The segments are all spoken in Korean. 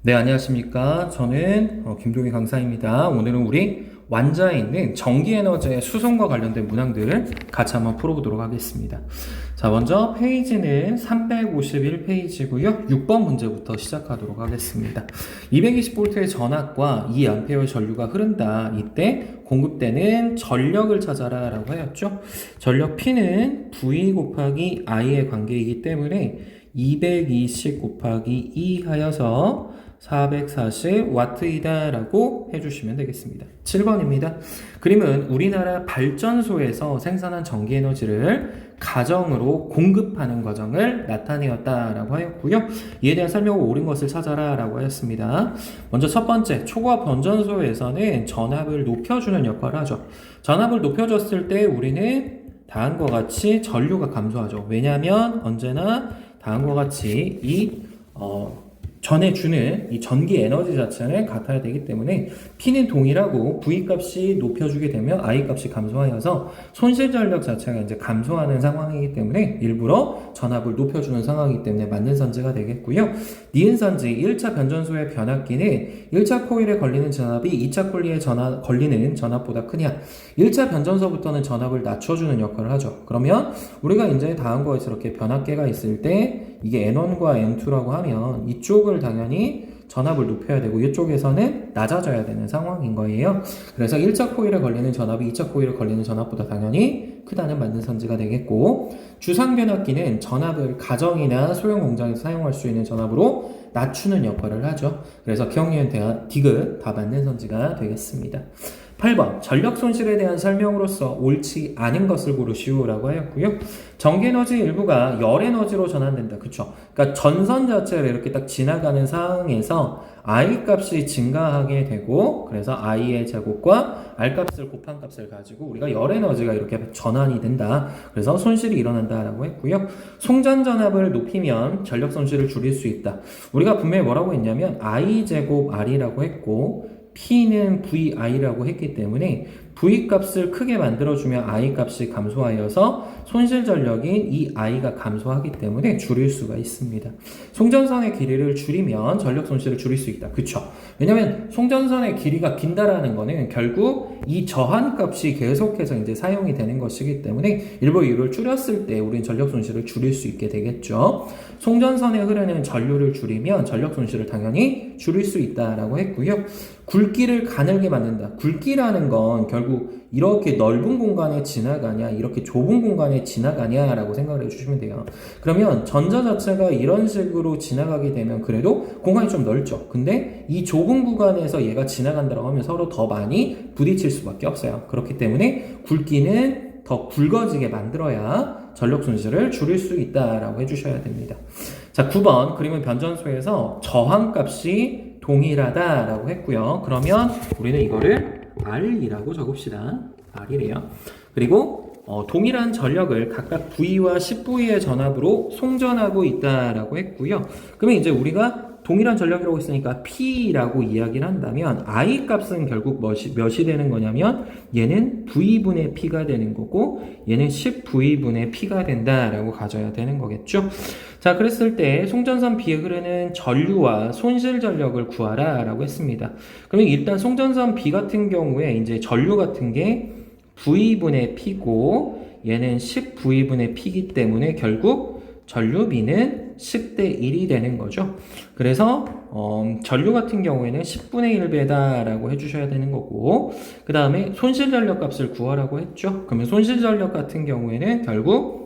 네, 안녕하십니까. 저는 김동희 강사입니다. 오늘은 우리 완자에 있는 전기에너지의 수성과 관련된 문항들을 같이 한번 풀어보도록 하겠습니다. 자, 먼저 페이지는 351페이지고요. 6번 문제부터 시작하도록 하겠습니다. 220V의 전압과 2A의 전류가 흐른다. 이때 공급되는 전력을 찾아라 라고 하였죠. 전력 P는 V 곱하기 I의 관계이기 때문에 220 곱하기 2 하여서 440W이다 라고 해주시면 되겠습니다. 7번입니다. 그림은 우리나라 발전소에서 생산한 전기에너지를 가정으로 공급하는 과정을 나타내었다 라고 하였고요. 이에 대한 설명을 옳은 것을 찾아라 라고 하였습니다. 먼저 첫 번째, 초과 변전소에서는 전압을 높여주는 역할을 하죠. 전압을 높여줬을 때 우리는 다음과 같이 전류가 감소하죠. 왜냐하면 언제나 다음과 같이 전해주는 이 전기 에너지 자체는 같아야 되기 때문에 P는 동일하고 V 값이 높여주게 되면 I 값이 감소하여서 손실 전력 자체가 이제 감소하는 상황이기 때문에 일부러 전압을 높여주는 상황이기 때문에 맞는 선지가 되겠고요. 니은 선지 1차 변전소의 변압기는 1차 코일에 걸리는 전압이 2차 코일에 걸리는 전압보다 크냐. 1차 변전소부터는 전압을 낮춰주는 역할을 하죠. 그러면 우리가 이제 다음과 같이 이렇게 변압계가 있을 때 이게 N1과 N2라고 하면 이쪽을 당연히 전압을 높여야 되고 이쪽에서는 낮아져야 되는 상황인 거예요. 그래서 1차 코일에 걸리는 전압이 2차 코일에 걸리는 전압보다 당연히 크다는 맞는 선지가 되겠고, 주상 변압기는 전압을 가정이나 소형 공장에서 사용할 수 있는 전압으로 낮추는 역할을 하죠. 그래서 기억니은 대한 디귿 다 맞는 선지가 되겠습니다. 8번 전력 손실에 대한 설명으로서 옳지 않은 것을 고르시오라고 하였고요. 전기에너지 일부가 열에너지로 전환된다. 그쵸? 그러니까 전선 자체를 이렇게 딱 지나가는 상황에서 I 값이 증가하게 되고, 그래서 I의 제곱과 R 값을 곱한 값을 가지고 우리가 열에너지가 이렇게 전환이 된다. 그래서 손실이 일어난다라고 했고요. 송전 전압을 높이면 전력 손실을 줄일 수 있다. 우리가 분명히 뭐라고 했냐면 I 제곱 R이라고 했고 P는 VI라고 했기 때문에 V 값을 크게 만들어주면 I 값이 감소하여서 손실 전력인 이 I가 감소하기 때문에 줄일 수가 있습니다. 송전선의 길이를 줄이면 전력 손실을 줄일 수 있다. 그쵸? 왜냐면 송전선의 길이가 긴다라는 거는 결국 이 저한 값이 계속해서 이제 사용이 되는 것이기 때문에 일부 이유를 줄였을 때 우리는 전력 손실을 줄일 수 있게 되겠죠. 송전선에 흐르는 전류를 줄이면 전력 손실을 당연히 줄일 수 있다라고 했고요. 굵기를 가늘게 만든다. 굵기라는 건 결국 이렇게 넓은 공간에 지나가냐, 이렇게 좁은 공간에 지나가냐라고 생각을 해주시면 돼요. 그러면 전자 자체가 이런 식으로 지나가게 되면 그래도 공간이 좀 넓죠. 근데 이 좁은 구간에서 얘가 지나간다고 하면 서로 더 많이 부딪힐 수밖에 없어요. 그렇기 때문에 굵기는 더 굵어지게 만들어야 전력 손실을 줄일 수 있다라고 해주셔야 됩니다. 자, 9번 그림은 변전소에서 저항값이 동일하다라고 했고요. 그러면 우리는 이거를 R이라고 적읍시다. R이래요. 그리고 동일한 전력을 각각 V와 10V의 전압으로 송전하고 있다라고 했고요. 그러면 이제 우리가 동일한 전력이라고 했으니까 P라고 이야기를 한다면 I 값은 결국 몇이 되는 거냐면 얘는 V분의 P가 되는 거고 얘는 10V분의 P가 된다라고 가져야 되는 거겠죠. 자, 그랬을 때 송전선 B에 흐르는 전류와 손실 전력을 구하라 라고 했습니다. 그러면 일단 송전선 B 같은 경우에 이제 전류 같은 게 V분의 P고 얘는 10V분의 P이기 때문에 결국 전류 B는 10대 1이 되는 거죠. 그래서 전류 같은 경우에는 10분의 1배다 라고 해주셔야 되는 거고, 그 다음에 손실 전력 값을 구하라고 했죠. 그러면 손실 전력 같은 경우에는 결국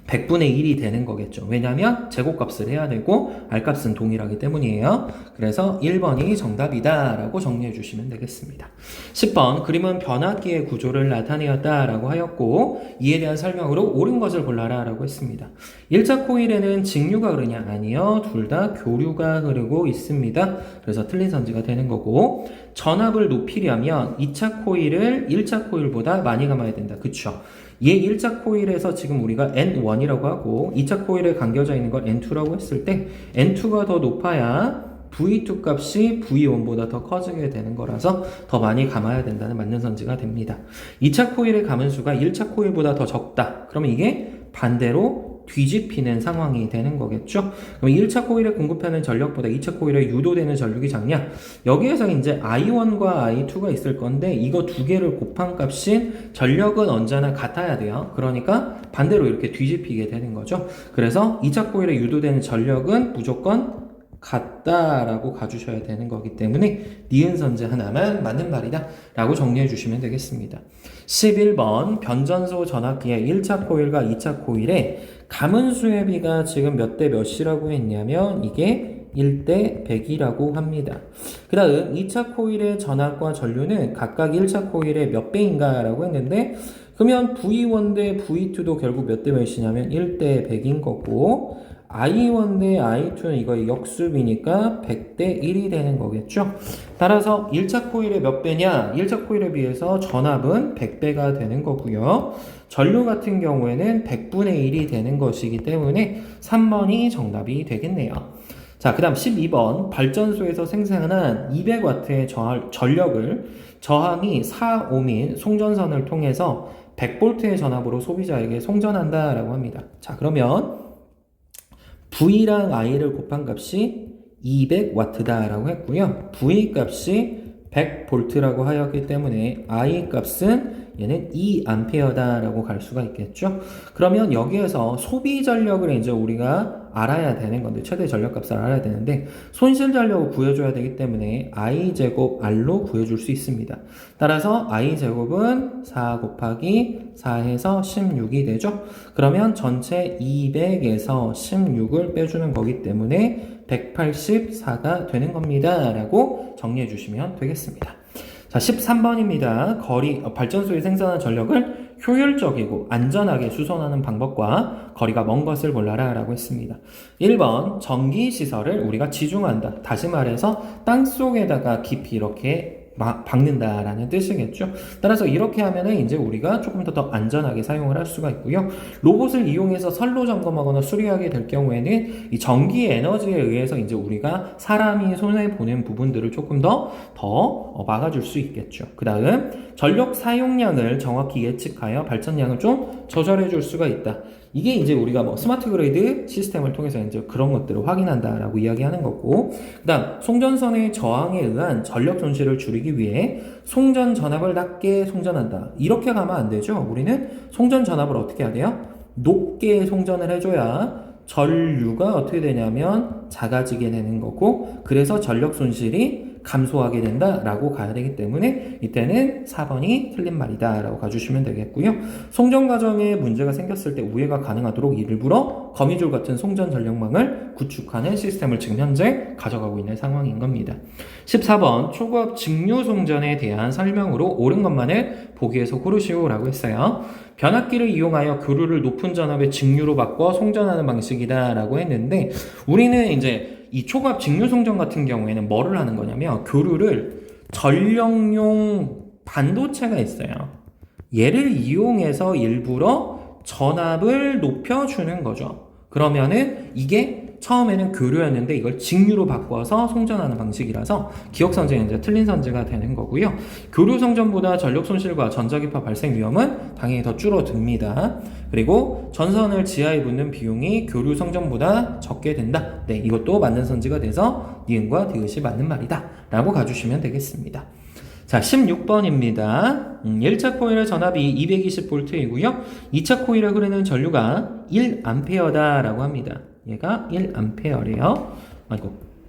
100분의 1이 되는 거겠죠. 왜냐하면 제곱값을 해야 되고 R값은 동일하기 때문이에요. 그래서 1번이 정답이다 라고 정리해 주시면 되겠습니다. 10번 그림은 변압기의 구조를 나타내었다 라고 하였고 이에 대한 설명으로 옳은 것을 골라라 라고 했습니다. 1차 코일에는 직류가 흐르냐? 아니요. 둘 다 교류가 흐르고 있습니다. 그래서 틀린 선지가 되는 거고, 전압을 높이려면 2차 코일을 1차 코일보다 많이 감아야 된다. 그쵸? 얘 1차 코일에서 지금 우리가 N1이라고 하고 2차 코일에 감겨져 있는 걸 N2라고 했을 때 N2가 더 높아야 V2 값이 V1보다 더 커지게 되는 거라서 더 많이 감아야 된다는 맞는 선지가 됩니다. 2차 코일의 감은 수가 1차 코일보다 더 적다. 그러면 이게 반대로 뒤집히는 상황이 되는 거겠죠. 그럼 1차 코일에 공급하는 전력보다 2차 코일에 유도되는 전력이 작냐? 여기에서 이제 I1과 I2가 있을 건데 이거 두 개를 곱한 값인 전력은 언제나 같아야 돼요. 그러니까 반대로 이렇게 뒤집히게 되는 거죠. 그래서 2차 코일에 유도되는 전력은 무조건 같다라고 가주셔야 되는 거기 때문에 니은 선지 하나만 맞는 말이다 라고 정리해 주시면 되겠습니다. 11번 변전소 전압기의 1차 코일과 2차 코일의 가문수의 비가 지금 몇 대 몇이라고 했냐면 이게 1대 100이라고 합니다. 그 다음 2차 코일의 전압과 전류는 각각 1차 코일의 몇 배인가 라고 했는데 그러면 V1 대 V2도 결국 몇 대 몇이냐면 1대 100인 거고 I1 대 I2는 이거 역수비니까 100대 1이 되는 거겠죠. 따라서 1차 코일의 몇 배냐? 1차 코일에 비해서 전압은 100배가 되는 거고요. 전류 같은 경우에는 100분의 1이 되는 것이기 때문에 3번이 정답이 되겠네요. 자, 그 다음 12번 발전소에서 생산한 200W의 전력을 저항이 4ohm인 송전선을 통해서 100V의 전압으로 소비자에게 송전한다 라고 합니다. 자, 그러면 V랑 I를 곱한 값이 200W다 라고 했고요. V 값이 100V라고 하였기 때문에 I 값은 얘는 2A 라고 갈 수가 있겠죠. 그러면 여기에서 소비 전력을 이제 우리가 알아야 되는 건데 최대 전력값을 알아야 되는데 손실 전력을 구해줘야 되기 때문에 I제곱 R로 구해줄 수 있습니다. 따라서 I제곱은 4 곱하기 4 해서 16이 되죠. 그러면 전체 200에서 16을 빼주는 거기 때문에 184가 되는 겁니다 라고 정리해 주시면 되겠습니다. 자, 13번입니다. 발전소에 생산한 전력을 효율적이고 안전하게 수송하는 방법과 거리가 먼 것을 골라라 라고 했습니다. 1번 전기시설을 우리가 지중한다. 다시 말해서 땅속에다가 깊이 이렇게 박는다라는 뜻이겠죠. 따라서 이렇게 하면은 이제 우리가 조금 더 안전하게 사용을 할 수가 있고요. 로봇을 이용해서 선로 점검하거나 수리하게 될 경우에는 이 전기 에너지에 의해서 이제 우리가 사람이 손해 보는 부분들을 조금 더 막아줄 수 있겠죠. 그 다음 전력 사용량을 정확히 예측하여 발전량을 좀 조절해 줄 수가 있다. 이게 이제 우리가 스마트 그리드 시스템을 통해서 이제 그런 것들을 확인한다라고 이야기하는 거고, 그 다음 송전선의 저항에 의한 전력 손실을 줄이기 위해 송전 전압을 낮게 송전한다. 이렇게 가면 안 되죠. 우리는 송전 전압을 어떻게 해야 돼요? 높게 송전을 해줘야 전류가 어떻게 되냐면 작아지게 되는 거고, 그래서 전력 손실이 감소하게 된다라고 가야 되기 때문에 이때는 4번이 틀린 말이다 라고 가주시면 되겠고요. 송전 과정에 문제가 생겼을 때 우회가 가능하도록 일부러 거미줄 같은 송전 전력망을 구축하는 시스템을 지금 현재 가져가고 있는 상황인 겁니다. 14번 초고압 직류 송전에 대한 설명으로 옳은 것만을 보기에서 고르시오 라고 했어요. 변압기를 이용하여 교류를 높은 전압의 직류로 바꿔 송전하는 방식이다 라고 했는데 우리는 이제 이 초고압 직류 송전 같은 경우에는 뭐를 하는 거냐면 교류를 전력용 반도체가 있어요. 얘를 이용해서 일부러 전압을 높여주는 거죠. 그러면은 이게 처음에는 교류였는데 이걸 직류로 바꿔서 송전하는 방식이라서 기억 선지가 이제 틀린 선지가 되는 거고요. 교류 송전보다 전력 손실과 전자기파 발생 위험은 당연히 더 줄어듭니다. 그리고 전선을 지하에 붓는 비용이 교류 송전보다 적게 된다. 네, 이것도 맞는 선지가 돼서 니은과 디귿이 맞는 말이다 라고 가주시면 되겠습니다. 자, 16번입니다. 1차 코일의 전압이 220V이고요. 2차 코일에 흐르는 전류가 1A 라고 합니다. 얘가 1A래요.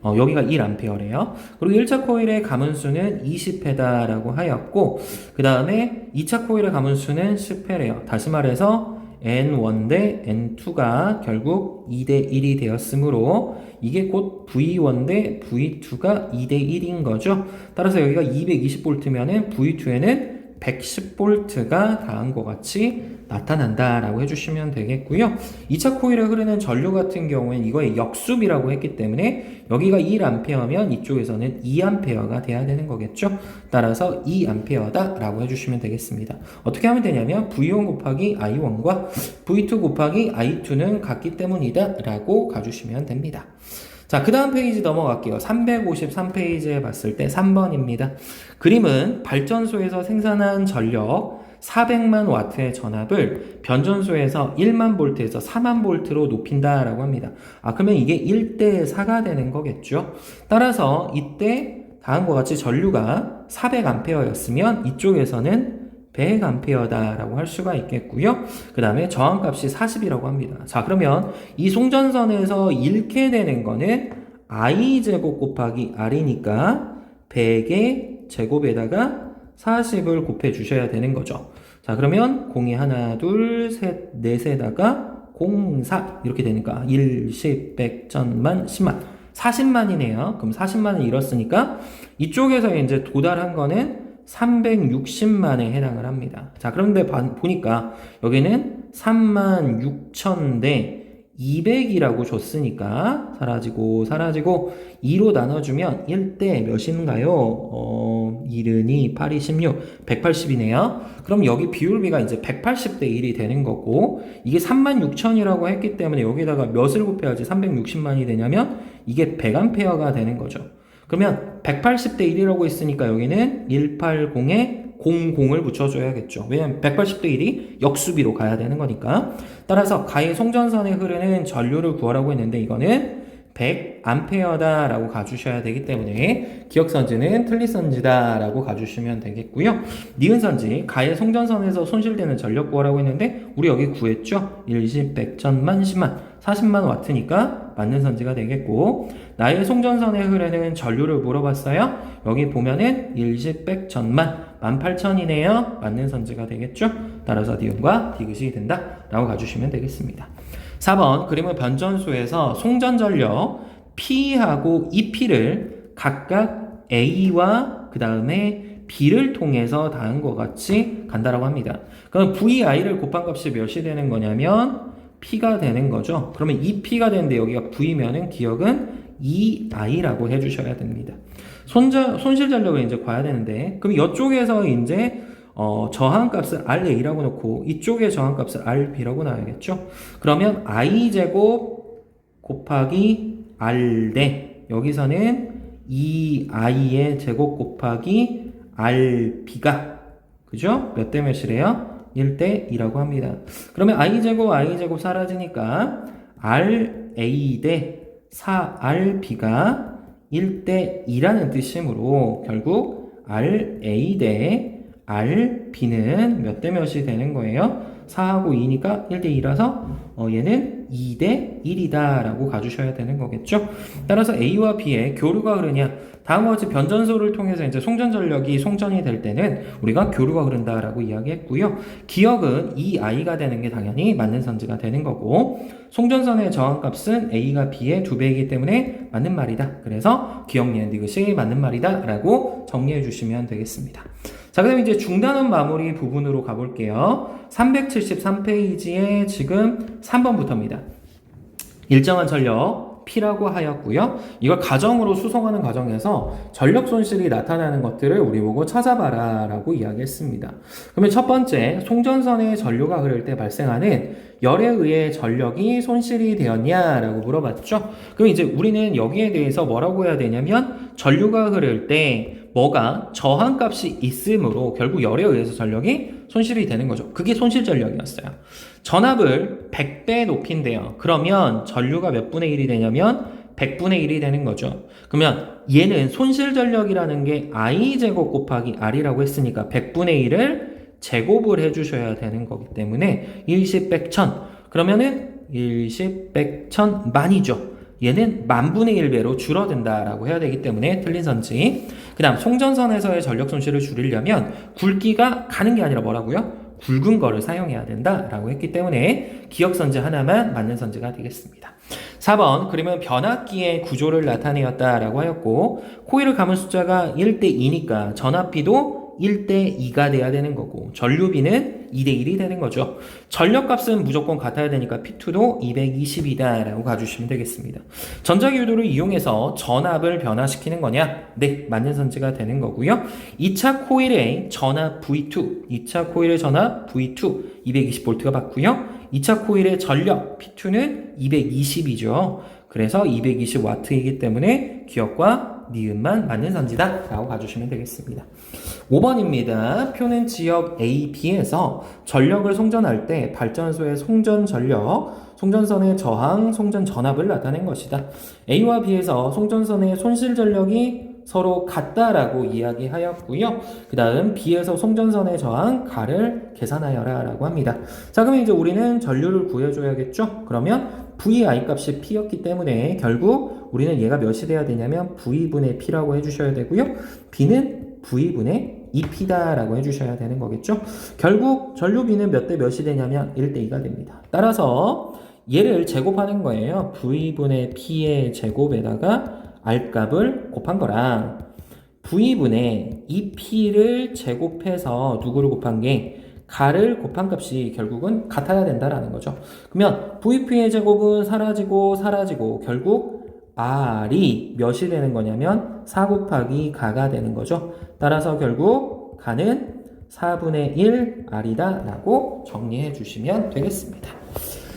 여기가 1A래요. 그리고 1차 코일의 가문수는 20회다 라고 하였고, 그 다음에 2차 코일의 가문수는 10회래요. 다시 말해서 N1 대 N2가 결국 2대 1이 되었으므로 이게 곧 V1 대 V2가 2대 1인 거죠. 따라서 여기가 220V면은 V2에는 110V가 다한 것 같이 나타난다 라고 해주시면 되겠고요. 2차 코일에 흐르는 전류 같은 경우에는 이거의 역수비라고 했기 때문에 여기가 1A면 이쪽에서는 2A가 돼야 되는 거겠죠. 따라서 2A다 라고 해주시면 되겠습니다. 어떻게 하면 되냐면 V1 곱하기 I1과 V2 곱하기 I2는 같기 때문이다 라고 가주시면 됩니다. 자, 그 다음 페이지 넘어갈게요. 353페이지에 봤을 때 3번입니다. 그림은 발전소에서 생산한 전력 400만 와트의 전압을 변전소에서 1만 볼트에서 4만 볼트로 높인다라고 합니다. 그러면 이게 1대 4가 되는 거겠죠. 따라서 이때 다음과 같이 전류가 400A였으면 이쪽에서는 100A다라고 할 수가 있겠고요. 그 다음에 저항값이 40이라고 합니다. 자, 그러면 이 송전선에서 잃게 되는 거는 I제곱 곱하기 R이니까 100의 제곱에다가 40을 곱해 주셔야 되는 거죠. 자, 그러면 0이 하나, 둘, 셋, 넷에다가 0, 4 이렇게 되니까 1, 10, 100, 1000만, 10만 40만이네요. 그럼 40만을 잃었으니까 이쪽에서 이제 도달한 거는 360만에 해당을 합니다. 자, 그런데 보니까 여기는 3만6천 대 200이라고 줬으니까 사라지고 2로 나눠주면 1대 몇인가요? 1은 8이 16, 180이네요. 그럼 여기 비율비가 이제 180대 1이 되는 거고, 이게 36,000이라고 했기 때문에 여기다가 몇을 곱해야지 360만이 되냐면 이게 100A가 되는 거죠. 그러면 180대 1이라고 했으니까 여기는 180에 00을 붙여줘야겠죠. 왜냐면 180대 1이 역수비로 가야 되는 거니까. 따라서 가의 송전선에 흐르는 전류를 구하라고 했는데 이거는 100A 라고 가주셔야 되기 때문에 기억선지는 틀리선지다 라고 가주시면 되겠고요. 니은선지, 가의 송전선에서 손실되는 전력 구하라고 했는데 우리 여기 구했죠. 1, 10, 100, 1000만, 10만 40만 와트니까 맞는 선지가 되겠고, 나의 송전선에 흐르는 전류를 물어봤어요. 여기 보면은 1, 10, 100, 1000만 18,000이네요. 맞는 선지가 되겠죠. 따라서 니은과 디귿이 된다 라고 가주시면 되겠습니다. 4번 그림의 변전소에서 송전전력 P하고 EP를 각각 A와 그 다음에 B를 통해서 다음과 같이 간다라고 합니다. 그럼 VI를 곱한 값이 몇이 되는 거냐면 P가 되는 거죠. 그러면 EP가 되는데 여기가 V면은 기억은 EI라고 해주셔야 됩니다. 손실 전력을 이제 구해야 되는데, 그럼 이쪽에서 이제 저항값을 RA라고 놓고 이쪽에 저항값을 RB라고 놔야겠죠. 그러면 I제곱 곱하기 R대, 여기서는 2I의 제곱 곱하기 RB가 그죠? 몇 대 몇이래요? 1대 2라고 합니다. 그러면 I제곱 사라지니까 RA 대 4RB가 1대 2라는 뜻이므로 결국 RA 대 RB는 몇 대 몇이 되는 거예요? 4하고 2니까 1대 2라서 얘는 2대 1이다 라고 가주셔야 되는 거겠죠. 따라서 A와 B의 교류가 흐르냐, 다음과 같이 변전소를 통해서 이제 송전전력이 송전이 될 때는 우리가 교류가 흐른다 라고 이야기했고요. 기억은 이 I가 되는 게 당연히 맞는 선지가 되는 거고, 송전선의 저항값은 A가 B의 2배이기 때문에 맞는 말이다. 그래서 기억 니은 디귿이 맞는 말이다 라고 정리해 주시면 되겠습니다. 자, 그 다음에 이제 중단원 마무리 부분으로 가볼게요. 373페이지에 지금 3번부터입니다. 일정한 전력 P라고 하였고요. 이걸 가정으로 수송하는 과정에서 전력 손실이 나타나는 것들을 우리 보고 찾아봐라 라고 이야기했습니다. 그러면 첫 번째, 송전선에 전류가 흐를 때 발생하는 열에 의해 전력이 손실이 되었냐라고 물어봤죠. 그럼 이제 우리는 여기에 대해서 뭐라고 해야 되냐면, 전류가 흐를 때 뭐가 저항값이 있으므로 결국 열에 의해서 전력이 손실이 되는 거죠. 그게 손실 전력이었어요. 전압을 100배 높인대요. 그러면 전류가 몇 분의 1이 되냐면 100분의 1이 되는 거죠. 그러면 얘는 손실 전력이라는 게 I제곱 곱하기 R이라고 했으니까 100분의 1을 제곱을 해주셔야 되는 거기 때문에 1, 10, 100, 1000 그러면은 1, 10, 100, 1000 만이죠. 얘는 만분의 1배로 줄어든다라고 해야 되기 때문에 틀린 선지. 그 다음 송전선에서의 전력 손실을 줄이려면 굵기가 가는 게 아니라 뭐라고요? 굵은 거를 사용해야 된다라고 했기 때문에 기억 선지 하나만 맞는 선지가 되겠습니다. 4번 그림은 변압기의 구조를 나타내었다라고 하였고, 코일을 감은 숫자가 1대 2니까 전압비도 1대 2가 돼야 되는 거고, 전류비는 2대 1이 되는 거죠. 전력값은 무조건 같아야 되니까 P2도 220이다 라고 가주시면 되겠습니다. 전자기유도를 이용해서 전압을 변화시키는 거냐? 네, 맞는 선지가 되는 거고요. 2차 코일의 전압 V2, 2차 코일의 전압 V2 220V가 받고요. 2차 코일의 전력 P2는 220이죠. 그래서 220W이기 때문에 기억과 니은만 맞는 선지다 라고 봐주시면 되겠습니다. 5번입니다. 표는 지역 A, B에서 전력을 송전할 때 발전소의 송전 전력, 송전선의 저항, 송전 전압을 나타낸 것이다. A와 B에서 송전선의 손실 전력이 서로 같다라고 이야기하였고요. 그 다음 B에서 송전선의 저항, 가를 계산하여라 라고 합니다. 자, 그러면 이제 우리는 전류를 구해줘야겠죠? 그러면 VI 값이 P였기 때문에 결국 우리는 얘가 몇이 돼야 되냐면 V분의 P라고 해주셔야 되고요. B는 V분의 2P다 라고 해주셔야 되는 거겠죠? 결국 전류 B는 몇 대 몇이 되냐면 1대 2가 됩니다. 따라서 얘를 제곱하는 거예요. V분의 P의 제곱에다가 R값을 곱한 거랑 V분의 2P를 제곱해서 누구를 곱한 게 가를 곱한 값이 결국은 같아야 된다라는 거죠. 그러면 VP의 제곱은 사라지고 결국 R이 몇이 되는 거냐면 4 곱하기 가가 되는 거죠. 따라서 결국 가는 4분의 1 R이다 라고 정리해 주시면 되겠습니다.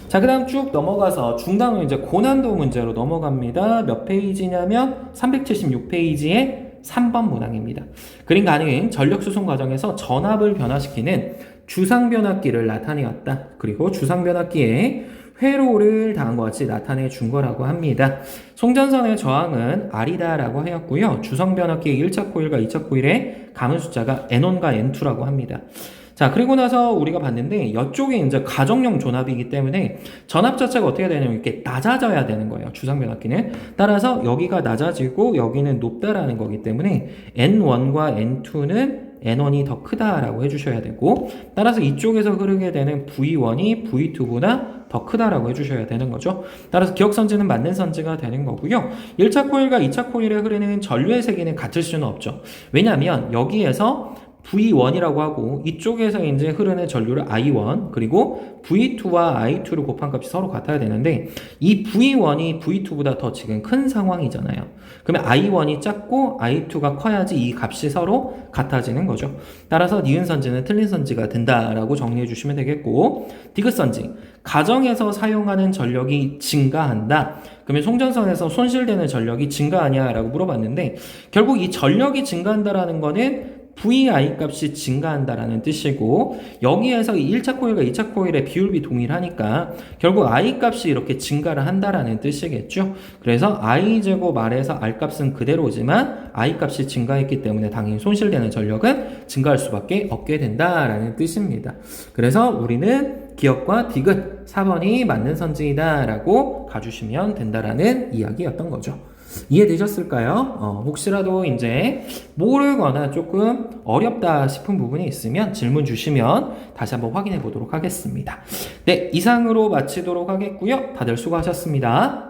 자, 그 다음 쭉 넘어가서 중단후 이제 고난도 문제로 넘어갑니다. 몇 페이지냐면 376페이지의 3번 문항입니다. 그림 가는 전력 수송 과정에서 전압을 변화시키는 주상 변압기를 나타내었다. 그리고 주상 변압기에 회로를 다음과 같이 나타내 준 거라고 합니다. 송전선의 저항은 R이다 라고 하였고요. 주성 변압기의 1차 코일과 2차 코일의 감은 숫자가 N1과 N2라고 합니다. 자, 그리고 나서 우리가 봤는데 이쪽이 이제 가정용 전압이기 때문에 전압 자체가 어떻게 되냐면 이렇게 낮아져야 되는 거예요. 주상 변압기는. 따라서 여기가 낮아지고 여기는 높다라는 거기 때문에 N1과 N2는 N1이 더 크다라고 해주셔야 되고, 따라서 이쪽에서 흐르게 되는 V1이 V2보다 더 크다라고 해주셔야 되는 거죠. 따라서 기억선지는 맞는 선지가 되는 거고요. 1차 코일과 2차 코일에 흐르는 전류의 세기는 같을 수는 없죠. 왜냐하면 여기에서 V1이라고 하고 이쪽에서 이제 흐르는 전류를 I1 그리고 V2와 I2를 곱한 값이 서로 같아야 되는데 이 V1이 V2보다 더 지금 큰 상황이잖아요. 그러면 I1이 작고 I2가 커야지 이 값이 서로 같아지는 거죠. 따라서 니은 선지는 틀린 선지가 된다라고 정리해 주시면 되겠고, 디귿 선지 가정에서 사용하는 전력이 증가한다. 그러면 송전선에서 손실되는 전력이 증가하냐 라고 물어봤는데 결국 이 전력이 증가한다라는 거는 VI 값이 증가한다라는 뜻이고, 여기에서 1차 코일과 2차 코일의 비율비 동일하니까 결국 I 값이 이렇게 증가를 한다라는 뜻이겠죠. 그래서 I 제곱 아래에서 R 값은 그대로지만 I 값이 증가했기 때문에 당연히 손실되는 전력은 증가할 수밖에 없게 된다라는 뜻입니다. 그래서 우리는 기억과 디귿 4번이 맞는 선지이다 라고 가주시면 된다라는 이야기였던 거죠. 이해되셨을까요? 혹시라도 이제 모르거나 조금 어렵다 싶은 부분이 있으면 질문 주시면 다시 한번 확인해 보도록 하겠습니다. 네, 이상으로 마치도록 하겠고요. 다들 수고하셨습니다.